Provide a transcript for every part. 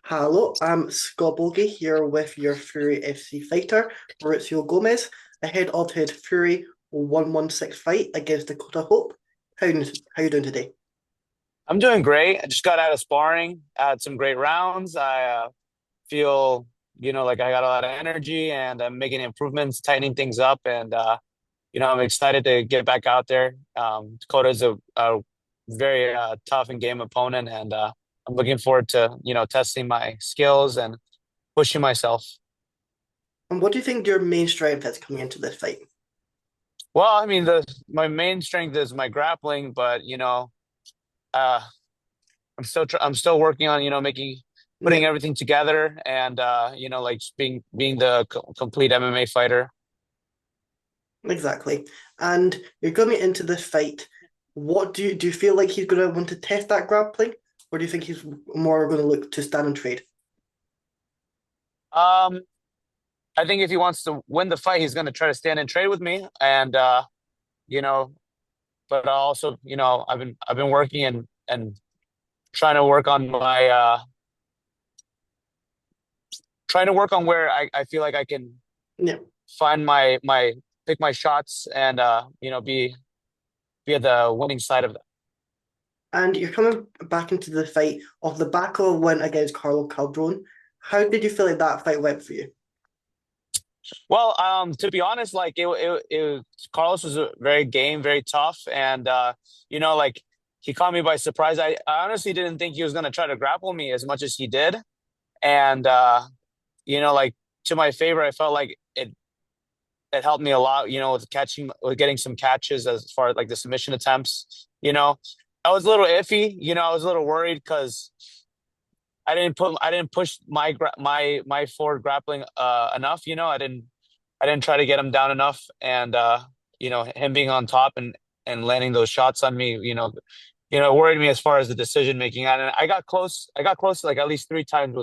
Hello, I'm Scott Bogie here with your Fury FC fighter, Mauricio Gomes, ahead of his Fury 116 fight against Dakota Hope. How you doing today? I'm doing great. I just got out of sparring, had some great rounds. I feel, like I got a lot of energy and I'm making improvements, tightening things up. And, I'm excited to get back out there. Dakota's a very tough and game opponent. And I'm looking forward to, testing my skills and pushing myself. And what do you think your main strength is coming into this fight? Well, I mean, my main strength is my grappling, but, uh, I'm still working on, putting Yeah, everything together and like just being the complete MMA fighter. exactly. And you're coming into this fight. What do you feel like he's going to want to test that grappling, or do you think he's more going to look to stand and trade? Um, I think if he wants to win the fight, he's going to try to stand and trade with me, and you know, but also, I've been working and trying to work on my trying to work on where I feel like I can Yeah. find my pick my shots and be at the winning side of that. And you're coming back into the fight off the back of a win against Carlo Calderon. How did you feel like that fight went for you? Well, to be honest, like Carlos was a very game, very tough, and like he caught me by surprise. I honestly didn't think he was gonna try to grapple me as much as he did, and like to my favor, I felt like it helped me a lot, with catching, with getting some catches as far as like the submission attempts. I was a little iffy, I was a little worried because I didn't push my forward grappling enough. I didn't try to get him down enough, and him being on top and landing those shots on me, it worried me as far as the decision making. And I got close. I got close like at least three times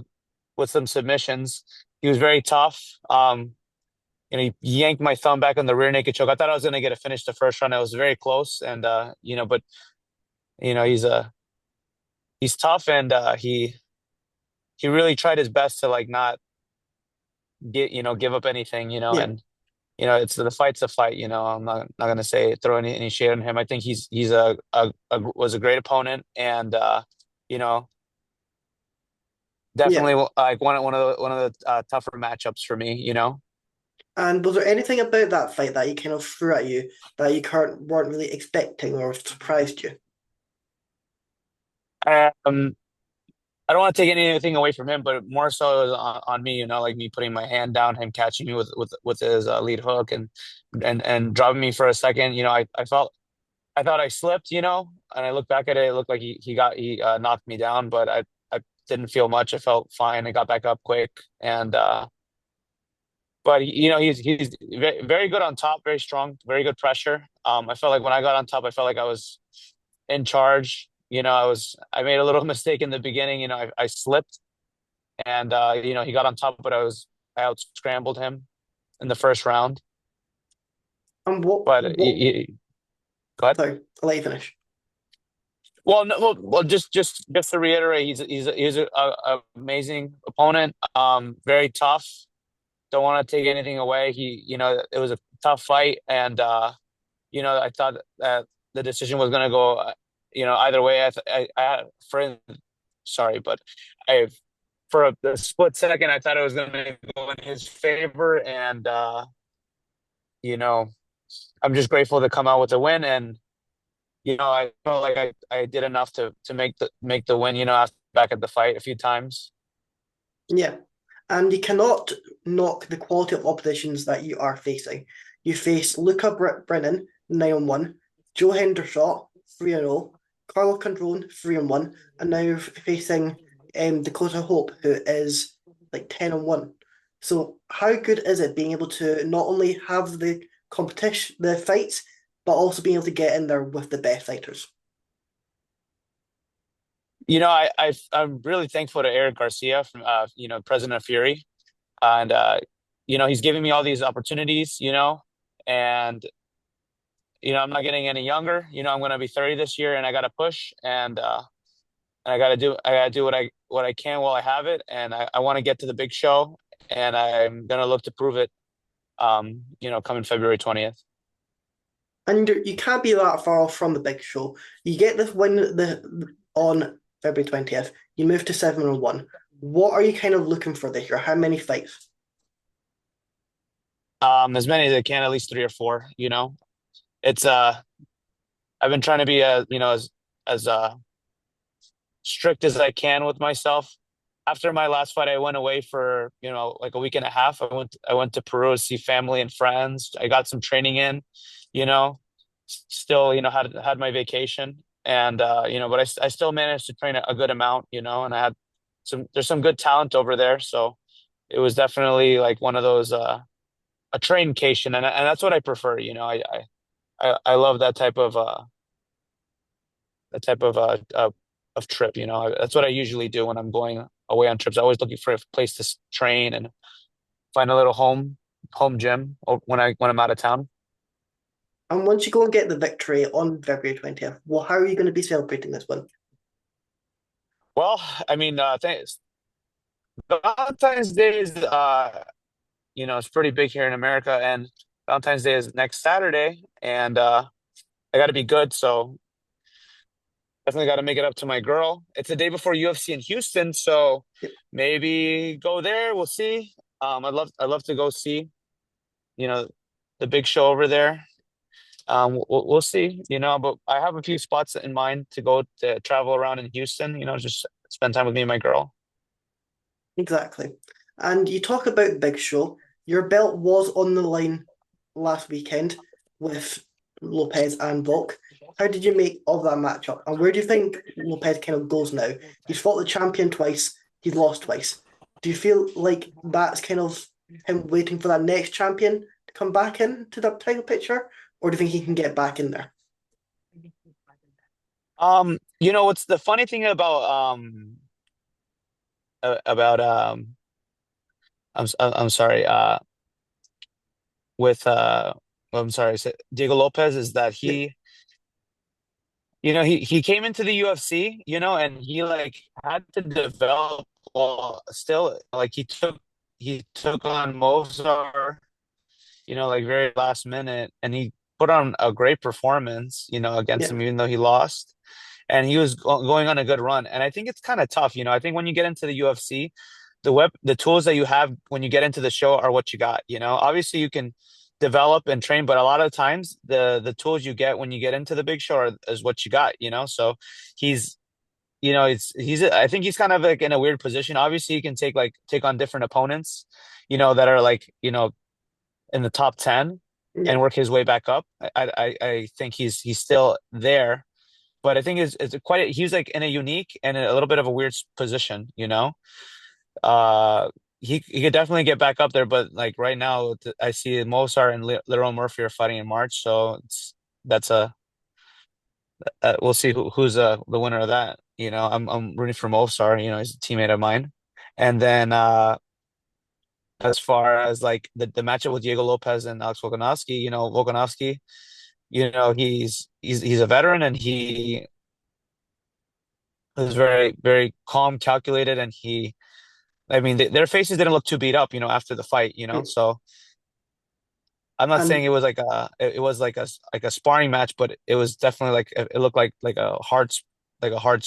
with some submissions. He was very tough. He yanked my thumb back on the rear naked choke. I thought I was gonna get a finish the first round. It was very close, and but he's tough, and he really tried his best to like not give up anything, Yeah. and it's the fight's a fight. I'm not gonna say throw any shade on him. I think he's was a great opponent, and you know Yeah. definitely like one of the tougher matchups for me. And was there anything about that fight that he kind of threw at you that you weren't really expecting or surprised you? Um, I don't want to take anything away from him, but more so it was on me, like me putting my hand down, him catching me with his lead hook and dropping me for a second. I thought I slipped, and I looked back at it. It looked like he knocked me down, but I didn't feel much. I felt fine. I got back up quick, and but he's very good on top, very strong, very good pressure. I felt like when I got on top, I felt like I was in charge. I made a little mistake in the beginning. I slipped, and he got on top, but I out scrambled him in the first round. And what But what go ahead. sorry, I'll let you finish. Well, no, well, just to reiterate, he's a amazing opponent. Very tough. Don't want to take anything away. It was a tough fight, and I thought that the decision was going to go, either way. For sorry, but I for a split second I thought it was going to go in his favor, and you know, I'm just grateful to come out with a win, and I felt like I did enough to make the win. Back at the fight a few times. Yeah. And you cannot knock the quality of oppositions that you are facing. You face Luca Brennan, 9-1, Joe Hendershot, 3-0, Carlo Condrone, 3-1, and now you're facing Dakota Hope, who is like 10-1. So how good is it being able to not only have the competition, the fights, but also being able to get in there with the best fighters? I'm really thankful to Eric Garcia, from President of Fury, and he's giving me all these opportunities, and I'm not getting any younger. I'm going to be 30 this year, and I got to push, and and I gotta do what I can while I have it, and I want to get to the big show, and I'm gonna look to prove it. Coming February 20th. And you can't be that far off from the big show. You get this win on February 20th. You move to 7-1. What are you kind of looking for this year? How many fights? As many as I can, at least three or four. It's I've been trying to be as strict as I can with myself. After my last fight, I went away for, like a week and a half. I went to Peru to see family and friends. I got some training in, you know, still, had my vacation, and but I still managed to train a good amount, and I had there's some good talent over there. So it was definitely like one of those a traincation, and that's what I prefer. I love that type of trip. That's what I usually do when I'm going away on trips. I always looking for a place to train and find a little home gym when I'm out of town. And once you go and get the victory on February 20th, well, how are you going to be celebrating this one? Well, I mean, thanks. Valentine's Day is it's pretty big here in America, and Valentine's Day is next Saturday, and I got to be good, so definitely got to make it up to my girl. It's the day before UFC in Houston, so Yep, maybe go there. We'll see. I'd love to go see, you know, the big show over there. We'll see, but I have a few spots in mind to go to travel around in Houston, just spend time with me and my girl. exactly. And you talk about Big Show. Your belt was on the line last weekend with Lopez and Volk. How did you make of that matchup? And where do you think Lopez kind of goes now? He's fought the champion twice, he's lost twice. Do you feel like that's kind of him waiting for that next champion to come back into the title picture? Or do you think he can get back in there? What's the funny thing about I'm sorry, with I'm sorry, Diego Lopez, is that Yeah, he came into the UFC, and he like had to develop, still, like he took on Mozart, like very last minute, and he put on a great performance, against yeah, him, even though he lost. And he was going on a good run. And I think it's kind of tough. I think when you get into the UFC, the tools that you have when you get into the show are what you got. Obviously you can develop and train, but a lot of times the tools you get when you get into the big show is what you got. So he's I think he's kind of like in a weird position. Obviously, he can take on different opponents, that are like in the top 10 yeah. and work his way back up. I think he's still there, but I think it's quite he's like in a unique and a little bit of a weird position. He could definitely get back up there, but like right now, I see Mozart and Lerone Murphy are fighting in March, so that's a we'll see who's the winner of that. I'm rooting for Mozart. He's a teammate of mine, and then as far as like the matchup with Diego Lopez and Alex Volkanovski, Volkanovski, he's a veteran, and he was very, very calm, calculated, and I mean, their faces didn't look too beat up, after the fight, Yeah. so I'm not saying And it was like a sparring match, but it was definitely like it looked like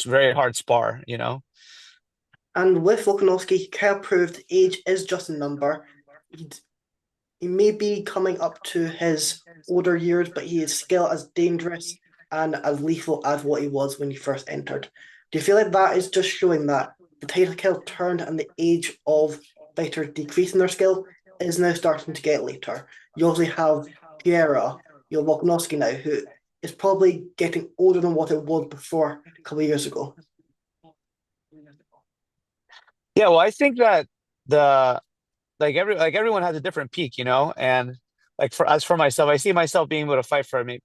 very hard spar. and with Volkanovski, he kind of proved age is just a number. He he may be coming up to his older years, but he is still as dangerous and as lethal as what he was when he first entered. Do you feel like that is just showing that the title scale turned and the age of fighters decreasing their skill is now starting to get later? You also have Piera, you have Volkanovski now, who is probably getting older than what it was before a couple of years ago. Yeah, well, I think that the everyone has a different peak, and like for myself, I see myself being able to fight for me,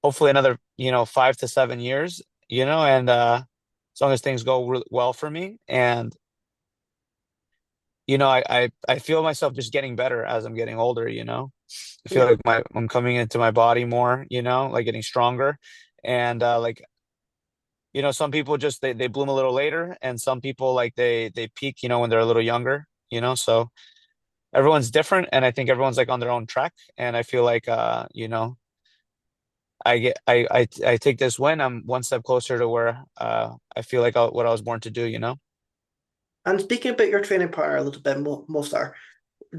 hopefully another 5 to 7 years, and as long as things go really well for me, and I feel myself just getting better as I'm getting older. I feel Yeah, like I'm coming into my body more, like getting stronger, and like some people just they bloom a little later, and some people like they peak, when they're a little younger, so everyone's different, and I think everyone's like on their own track. And I feel like I take this win. I'm one step closer to where I feel like what I was born to do. And speaking about your training partner a little bit, Mosar,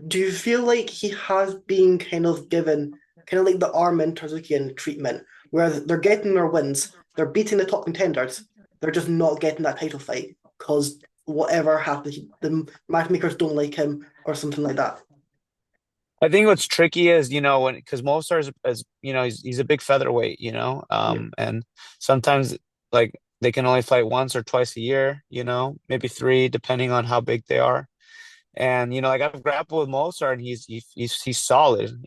do you feel like he has been kind of given kind of like the Armin Tarzukian treatment, where they're getting their wins, they're beating the top contenders, they're just not getting that title fight because whatever happens, the matchmakers don't like him or something like that. I think what's tricky is, when because Mosar is he's a big featherweight, Yeah. and sometimes like they can only fight once or twice a year, maybe three, depending on how big they are. And like I've grappled with Mosar, and he's solid.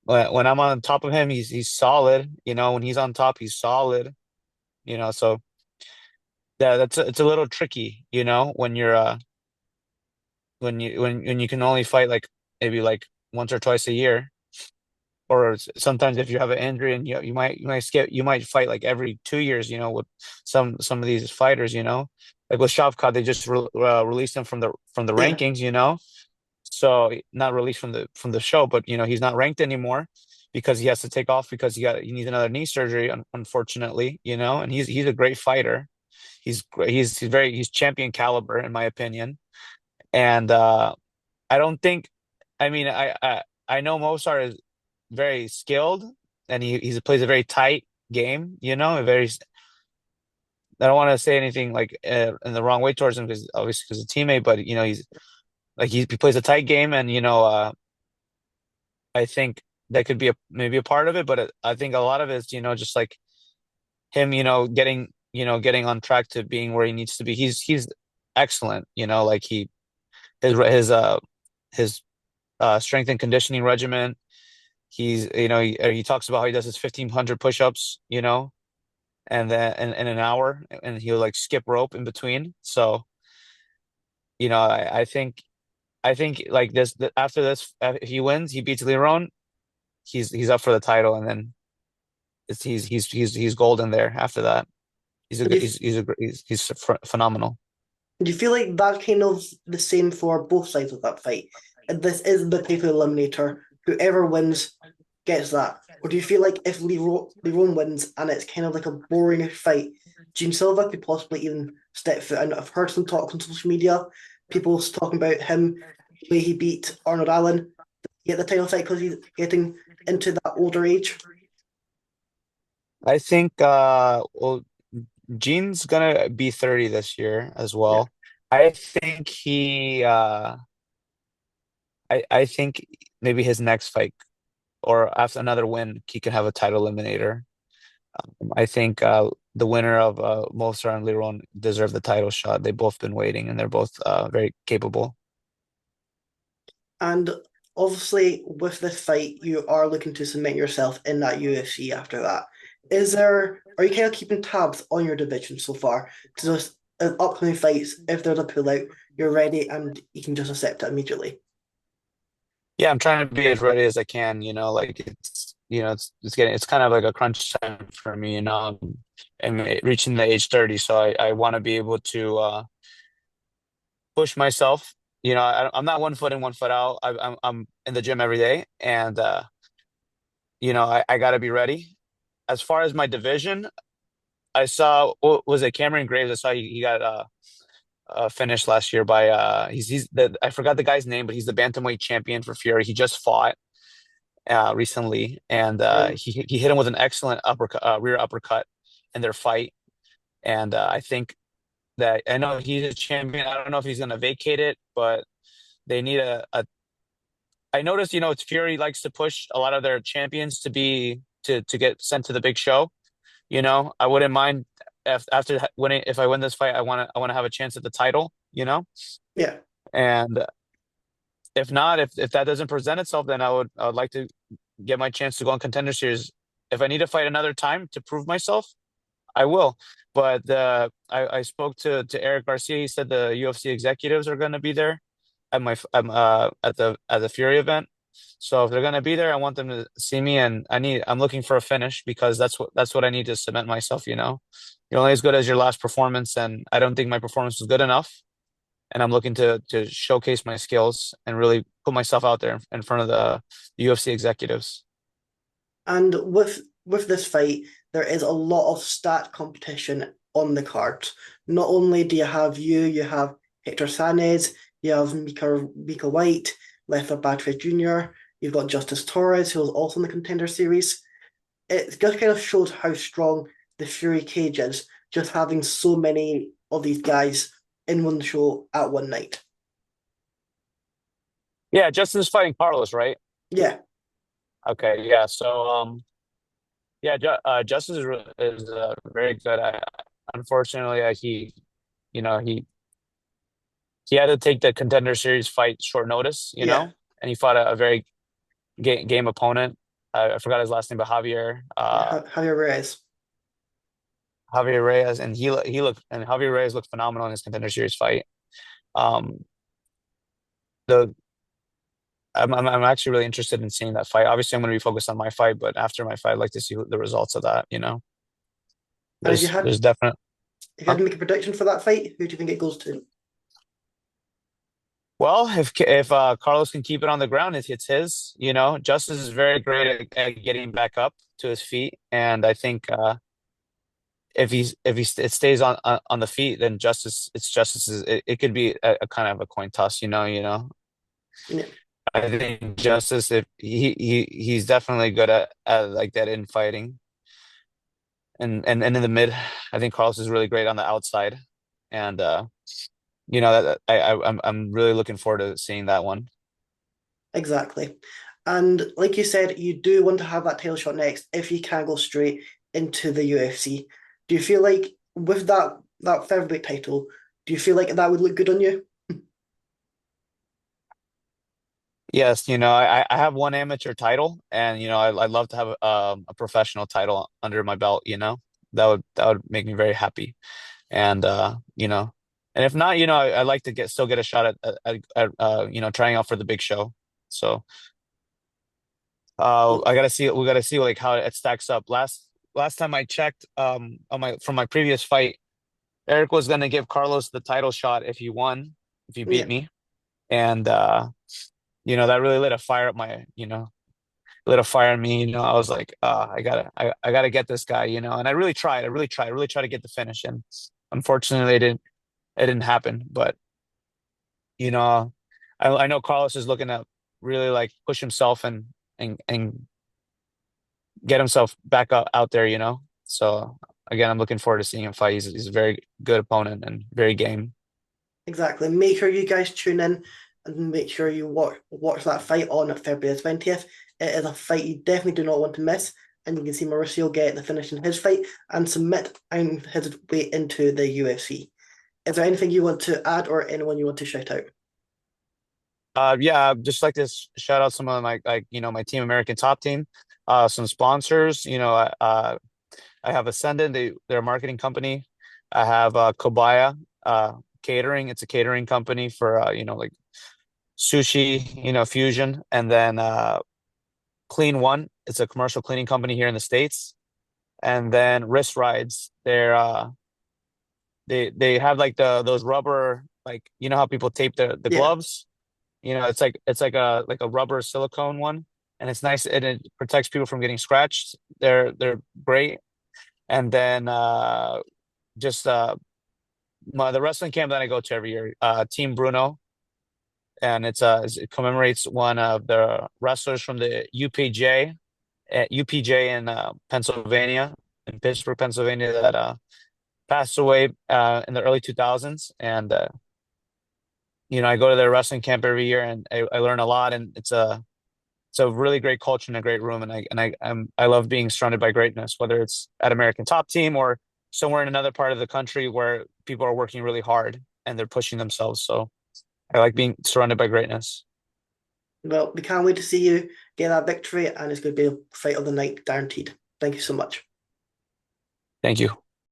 When I'm on top of him, he's solid. When he's on top, he's solid. So yeah, it's a little tricky. When you're when you can only fight like maybe like once or twice a year, or sometimes if you have an injury and you might fight like every 2 years. With some of these fighters. Like with Shavkat, they just released him from the Yeah. rankings. So not released from the show, but he's not ranked anymore because he has to take off because he needs another knee surgery, unfortunately. And he's a great fighter. He's champion caliber in my opinion. And I don't think, I mean, I know Mosar is very skilled, and he plays a very tight game, a very, I don't want to say anything like in the wrong way towards him, because obviously because a teammate, but he's like he plays a tight game. And I think that could be maybe a part of it, but I think a lot of it is just like him, getting on track to being where he needs to be. He's excellent, like his strength and conditioning regimen. He's he talks about how he does his 1,500 push-ups, and then in an hour, and he'll like skip rope in between. So I think like after this, if he wins, he beats Leron, he's up for the title, and then he's golden there after that. He's a Do good you, he's phenomenal. do you feel like that's kind of the same for both sides of that fight? And this is the title eliminator. Whoever wins gets that. Or do you feel like if Leron wins and it's kind of like a boring fight, Gene Silva could possibly even step foot in? I've heard some talk on social media, people talking about him, the way he beat Arnold Allen, get the title fight because he's getting into that older age. I think well, Gene's gonna be 30 this year as Yeah. well. I think I think maybe his next fight, or after another win, he can have a title eliminator. I think the winner of Mosar and Liron deserve the title shot. They've both been waiting, and they're both very capable. And obviously, with this fight, you are looking to cement yourself in that UFC after that. Are you kind of keeping tabs on your division so far? To just upcoming fights, if there's a pullout, you're ready and you can just accept it immediately. Yeah, I'm trying to be as ready as I can. Like it's kind of like a crunch time for me. I'm reaching the age 30, so I want to be able to push myself. I'm not 1 foot in, 1 foot out. I'm in the gym every day, and I got to be ready. As far as my division, I saw, what was it, Cameron Graves? I saw he got finished last year by I forgot the guy's name, but he's the bantamweight champion for Fury. He just fought recently, and Um, he hit him with an excellent rear uppercut in their fight. And I think that, I know he's a champion. I don't know if he's going to vacate it, but they need a. I noticed, it's Fury likes to push a lot of their champions to get sent to the big show. I wouldn't mind if after winning, if I win this fight, I want to have a chance at the title. yeah. And if not, if that doesn't present itself, then I would like to get my chance to go on Contender Series. If I need to fight another time to prove myself, I will. But I spoke to Eric Garcia. He said the UFC executives are going to be there at the Fury event, So if they're gonna be there, I want them to see me, and I'm looking for a finish because that's what I need to cement myself, you know. You're only as good as your last performance, and I don't think my performance was good enough. And I'm looking to showcase my skills and really put myself out there in front of the UFC executives. And with this fight, there is a lot of stat competition on the card. Not only do you have Hector Sanez, you have Mika White, Lethal Battery Jr., you've got Justice Torres, who is also in the Contender Series. It just kind of shows how strong the Fury cage is, just having so many of these guys in one show at one night. Yeah, Justin's fighting Carlos, right? Yeah, Okay, yeah. So yeah, Justin is very good. Unfortunately, you know, he had to take the Contender Series fight short notice, you yeah, know, and he fought a very game opponent. I forgot his last name, but yeah. Javier Reyes. Javier Reyes, and he looked and Javier Reyes looked phenomenal in his Contender Series fight. Um, the I'm actually really interested in seeing that fight. Obviously, I'm going to be focused on my fight, but after my fight, I'd like to see the results of that. You know, And there's definite. if you had Huh? to make a prediction for that fight, who do you think it goes to? Well, if Carlos can keep it on the ground, it's his. You know, Justice is very great at getting back up to his feet, and I think it stays on the feet, then Justice's. It could be a kind of a coin toss. Yeah, I think Justice, if he's definitely good at like that in fighting, and in the mid, I think Carlos is really great on the outside, and that I'm really looking forward to seeing that one. exactly. And like you said, you do want to have that title shot next if you can go straight into the UFC. Do you feel like with that featherweight title, do you feel like that would look good on you? Yes, I have one amateur title, and I'd love to have a professional title under my belt. That would make me very happy. And and if not, I'd like to still get a shot at trying out for the big show. So Well, we gotta see like how it stacks up. Last time I checked, from my previous fight, Eric was gonna give Carlos the title shot if he won, if he beat yeah, me, and that really lit a fire in me. I was like, I gotta get this guy. And I really tried to get the finish, and unfortunately, it didn't happen. But you know, I know Carlos is looking to really like push himself and get himself back out there. So again, I'm looking forward to seeing him fight. He's a very good opponent and very game. exactly. Make sure you guys tune in and make sure you watch that fight on February 20th. It is a fight you definitely do not want to miss. And you can see Mauricio get the finish in his fight and submit his way into the UFC. Is there anything you want to add or anyone you want to shout out? Yeah, I'd just like to shout out some of my like my Team American Top Team, some sponsors. I have Ascendant, they're a marketing company. I have Kobaya Catering. It's a catering company for like sushi, fusion, and then Clean One. It's a commercial cleaning company here in the States. And then Wrist Rides. They have like those rubber, like how people tape the Yeah, gloves. It's like a rubber silicone one, and it's nice and it protects people from getting scratched. They're great. And then just the wrestling camp that I go to every year, Team Bruno, and it commemorates one of the wrestlers from the UPJ at UPJ in Pennsylvania, in Pittsburgh, Pennsylvania, that passed away in the early 2000s. And I go to their wrestling camp every year, and I learn a lot, and it's a really great culture and a great room, and I love being surrounded by greatness, whether it's at American Top Team or somewhere in another part of the country where people are working really hard and they're pushing themselves. So I like being surrounded by greatness. well, we can't wait to see you get that victory, and it's going to be a fight of the night, guaranteed. Thank you so much. Thank you.